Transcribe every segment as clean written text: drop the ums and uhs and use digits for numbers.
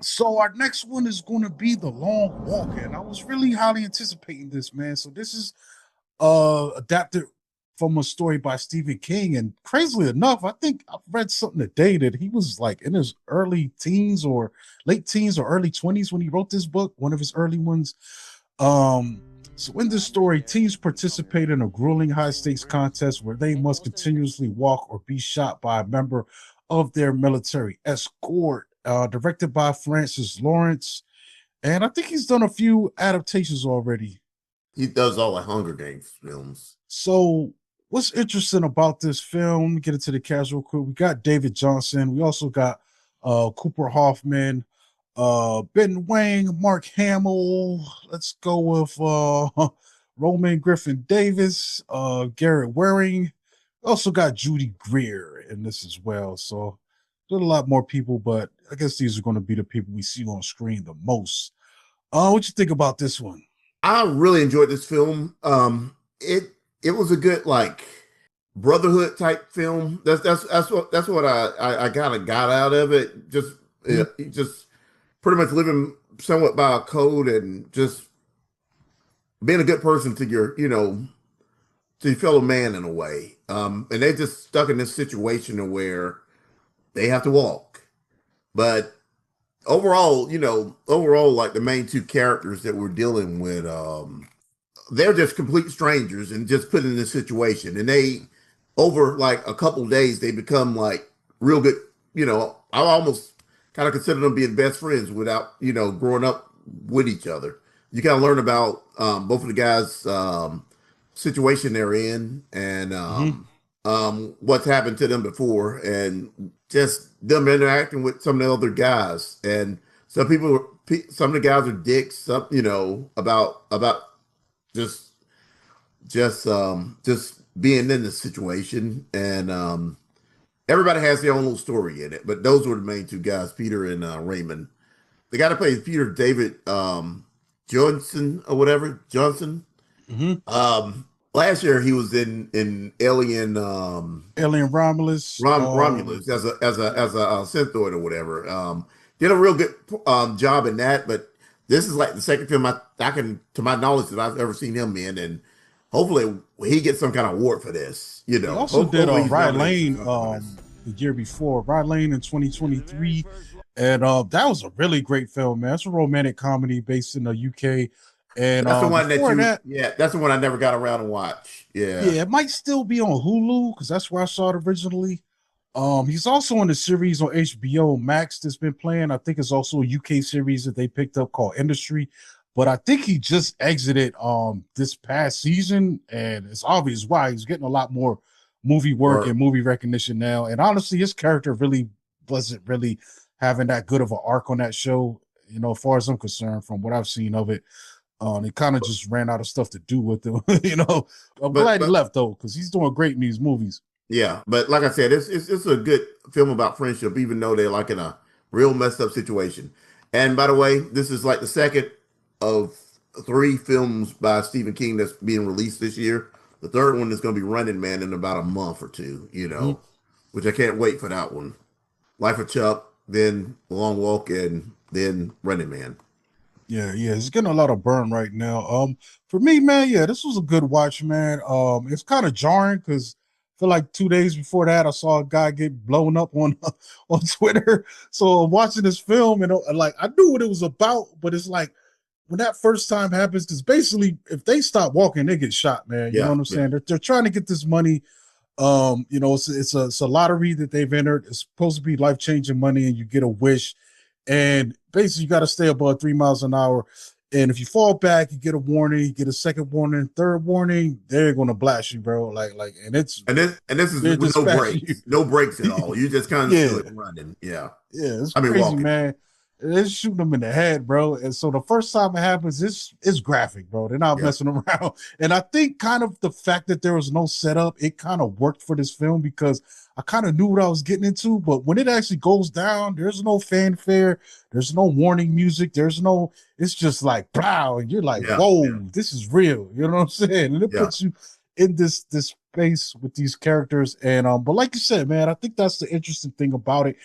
So our next one is going to be The Long Walk, and I was really highly anticipating this, man. So this is adapted from a story by Stephen King, and crazily enough, I think I've read something today that he was like in his early teens or late teens or early 20s when he wrote this book, one of his early ones. Um, so in this story, teens participate in a grueling high stakes contest where they must continuously walk or be shot by a member of their military escort. Directed by Francis Lawrence, and I think he's done a few adaptations already. He does all the Hunger Games films. So, what's interesting about this film? Get into the cast real quick. We got David Johnson. We also got Cooper Hoffman, Ben Wang, Mark Hamill. Let's go with Roman Griffin Davis, Garrett Waring. We also got Judy Greer in this as well. So there's a lot more people, but I guess these are going to be the people we see on screen the most. What you think about this one? I really enjoyed this film. It was a good like brotherhood type film. That's what I kind of got out of it. Just pretty much living somewhat by a code and just being a good person to your to your fellow man in a way. And they just stuck in this situation where they have to walk, but overall, like the main two characters that we're dealing with, they're just complete strangers and just put in this situation. And they, over like a couple days, they become like real good. I almost kind of consider them being best friends without, growing up with each other. You kind of learn about both of the guys' situation they're in and Mm-hmm. what's happened to them before, and just them interacting with some of the other guys. And some of the guys are dicks. Some, about just just being in this situation, and everybody has their own little story in it. But those were the main two guys, Peter and Raymond. The guy that plays Peter, David Johnson or whatever Johnson. Mm-hmm. Last year he was in Alien Alien Romulus. Romulus as a Synthroid or whatever. Did a real good job in that, but this is like the second film I can, to my knowledge, that I've ever seen him in, and hopefully he gets some kind of award for this. He also did Hopefully he's Ride nominated for Lane something for this. the year before, Ride Lane in 2023. And that was a really great film, man. It's a romantic comedy based in the UK. And That's the one that before that, that's the one I never got around to watch. Yeah. yeah, it might still be on Hulu because that's where I saw it originally. He's also in the series on HBO Max that's been playing. I think it's also a UK series that they picked up called Industry. But I think he just exited this past season, and it's obvious why. He's getting a lot more movie work Or and movie recognition now. And honestly, his character really wasn't really having that good of an arc on that show, as far as I'm concerned, from what I've seen of it. He kind of just ran out of stuff to do with him. I'm but glad he left though, because he's doing great in these movies. yeah, but like I said, it's a good film about friendship, even though they're like in a real messed up situation. And by the way, this is like the second of three films by Stephen King that's being released this year. The third one is going to be Running Man in about a month or two, Mhm. which I can't wait for that one. Life of Chuck, then Long Walk, and then Running Man. Yeah, yeah, he's getting a lot of burn right now. For me, man, yeah, this was a good watch, man. It's kind of jarring because I feel like 2 days before that, I saw a guy get blown up on on Twitter. So I'm watching this film and like I knew what it was about, but it's like when that first time happens, because basically if they stop walking, they get shot, man. You know Yeah, what I'm yeah, saying? They're trying to get this money. It's a lottery that they've entered. It's supposed to be life changing money, and you get a wish, and basically you got to stay above 3 miles an hour. And if you fall back, you get a warning, you get a second warning, third warning, they're gonna blast you, bro. And it's and this is they're with dispatching you. no breaks at all. You just kind of Yeah, stood running. Yeah, yeah, it's I mean crazy, walking. man. They're shooting them in the head, bro. And so the first time it happens, it's graphic, bro. They're not Yeah, messing around. And I think kind of the fact that there was no setup, it kind of worked for this film because I kind of knew what I was getting into. But when it actually goes down, there's no fanfare, there's no warning music, it's just like plow, and you're like, yeah, whoa, yeah, this is real. You know what I'm saying? And it yeah. puts you in this base with these characters. And but like you said, man, I think that's the interesting thing about it.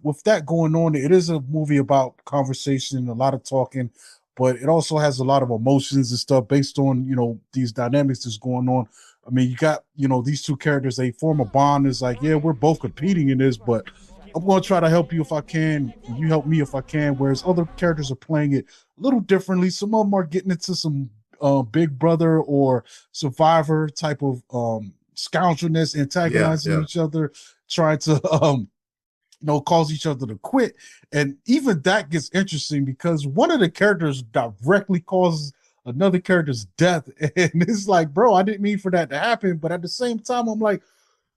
With that going on, it is a movie about conversation, a lot of talking, but it also has a lot of emotions and stuff based on these dynamics that's going on. I mean, you got these two characters, they form a bond. It's like, yeah, we're both competing in this, but I'm going to try to help you if I can, and you help me if I can. Whereas other characters are playing it a little differently. Some of them are getting into some Big Brother or Survivor type of scoundrelness, Yeah, antagonizing yeah, each other, trying to cause each other to quit. And even that gets interesting because one of the characters directly causes another character's death. And it's like, bro, I didn't mean for that to happen. But at the same time, I'm like,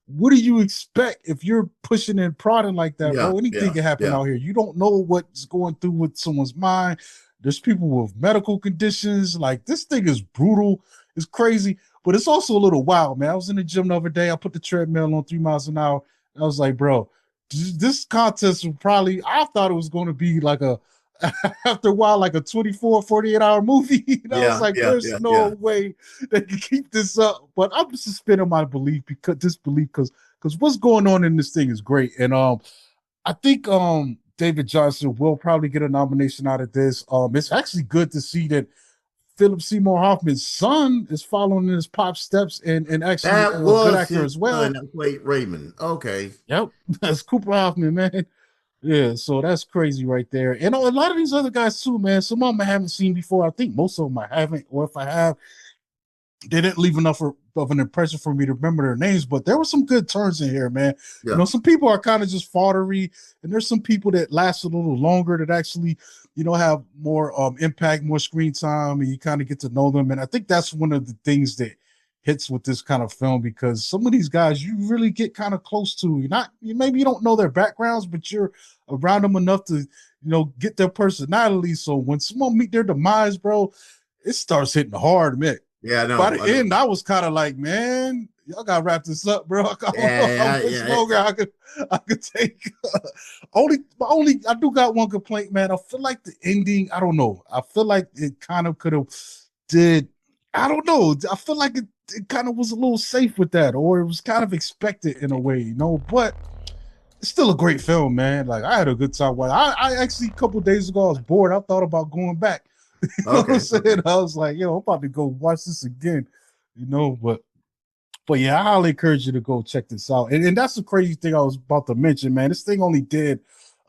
what do you expect if you're pushing and prodding like that, yeah, bro? Anything yeah, can happen yeah. out here. You don't know what's going through with someone's mind. There's people with medical conditions. Like, this thing is brutal. It's crazy, but it's also a little wild, man. I was in the gym the other day. I put the treadmill on 3 miles an hour. I was like, bro, this contest would probably, I thought it was going to be like after a while, like a 24, 48-hour movie. And I was Yeah, like, yeah, there's yeah, no yeah. way they can keep this up. But I'm suspending my disbelief because what's going on in this thing is great. And I think David Johnson will probably get a nomination out of this. It's actually good to see that Philip Seymour Hoffman's son is following in his pop steps and actually That a good was actor his as son well. that played Raymond. Okay. Yep, that's Cooper Hoffman, man. Yeah, so that's crazy right there. And a lot of these other guys too, man. Some of them I haven't seen before. I think most of them I haven't, or if I have, they didn't leave enough of an impression for me to remember their names. But there were some good turns in here, man. Yeah. Some people are kind of just foddery, and there's some people that last a little longer that actually, have more impact, more screen time, and you kind of get to know them. And I think that's one of the things that hits with this kind of film because some of these guys you really get kind of close to. Maybe you don't know their backgrounds, but you're around them enough to get their personality. So when someone meet their demise, bro, it starts hitting hard, man. Yeah, I By know. the I know. end, I was kind of like, man, y'all gotta wrap this up, bro. I don't know how Yeah, much yeah, longer I could take. Only I do got one complaint, man. I feel like the ending, I don't know. I feel like it kind of could have did. I don't know. I feel like it kind of was a little safe with that, or it was kind of expected in a way. But it's still a great film, man. Like I had a good time. I actually a couple days ago I was bored. I thought about going back. You know what I'm Okay, okay. saying? I was like, I'm about to go watch this again. But yeah, I highly encourage you to go check this out. And that's the crazy thing I was about to mention, man. This thing only did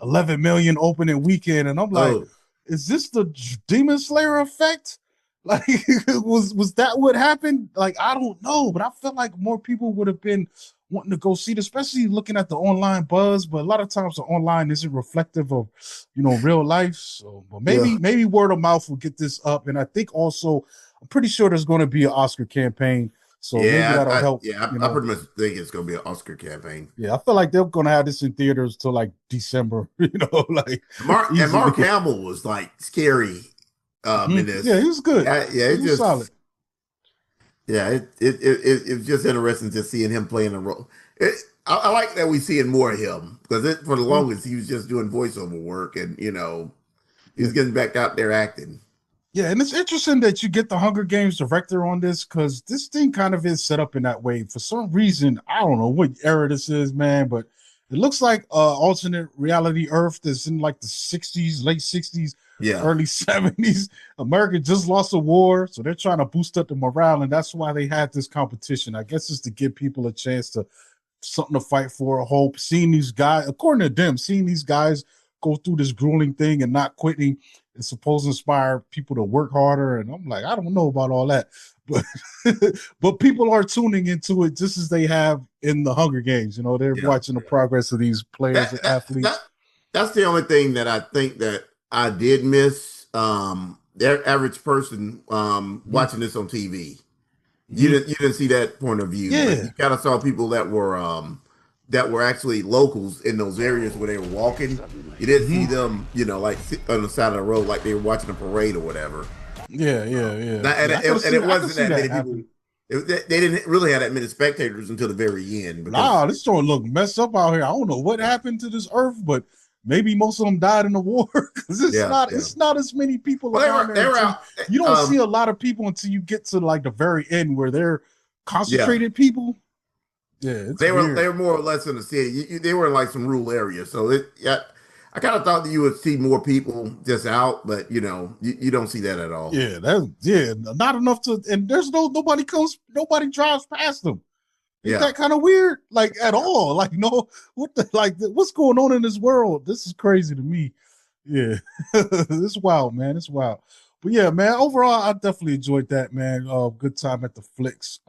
11 million opening weekend, and I'm like, Oh, is this the Demon Slayer effect? Like, was that what happened? Like, I don't know, but I felt like more people would have been wanting to go see it, especially looking at the online buzz. But a lot of times the online isn't reflective of, real life. So, but yeah. maybe word of mouth will get this up. And I think also, I'm pretty sure there's going to be an Oscar campaign, so maybe Yeah, that'll help. I pretty much think it's gonna be an Oscar campaign. Yeah, I feel like they're going to have this in theaters till like December. Like Mark easily. Hamill was like scary in Yeah, he this. was good. Yeah, yeah, He it was solid. just yeah, it was just interesting just seeing him playing a role. I like that we seeing more of him because for the Mhm. longest he was just doing voiceover work and Yeah. he's getting back out there acting. Yeah, and it's interesting that you get the Hunger Games director on this because this thing kind of is set up in that way. For some reason, I don't know what era this is, man, but it looks like alternate reality Earth that's in like the 60s, late 60s, Yeah, early 70s. America just lost a war, so they're trying to boost up the morale, and that's why they had this competition. I guess it's to give people a chance to something to fight for, a hope. Seeing these guys, according to them, seeing these guys go through this grueling thing and not quitting is supposed to inspire people to work harder. And I'm like, I don't know about all that, but but people are tuning into it just as they have in the Hunger Games. They're yeah, watching the yeah. progress of these players That and that that athletes. that's the only thing that I think that I did miss. Their average person Mm-hmm. watching this on TV. Mm-hmm. You didn't see that point of view. Like you Yeah. kind of saw people that were actually locals in those areas where they were walking. You didn't see Mm-hmm. them, like on the side of the road like they were watching a parade or whatever. Yeah. Yeah. Yeah. And Yeah. it I could wasn't see that that many people. happen. They didn't really have that many spectators until the very end because Nah, this joint look messed up out here. I don't know what yeah, happened to this earth, but maybe most of them died in the war because it's yeah, not yeah. it's not as many people Well, around there they were until out. you don't see a lot of people until you get to like the very end where they're Yeah. concentrated people. Yeah, it's They weird. were more or less in the city. They were in like some rural areas, so yeah. I kind of thought that you would see more people just out, but you don't see that at all. Yeah, not enough to, and there's nobody drives past them. Ain't Yeah. that kind of weird? Like at all? Like no, what's going on in this world? This is crazy to me. Yeah, it's wild, man. It's wild. But yeah, man. Overall, I definitely enjoyed that, man. Good time at the flicks.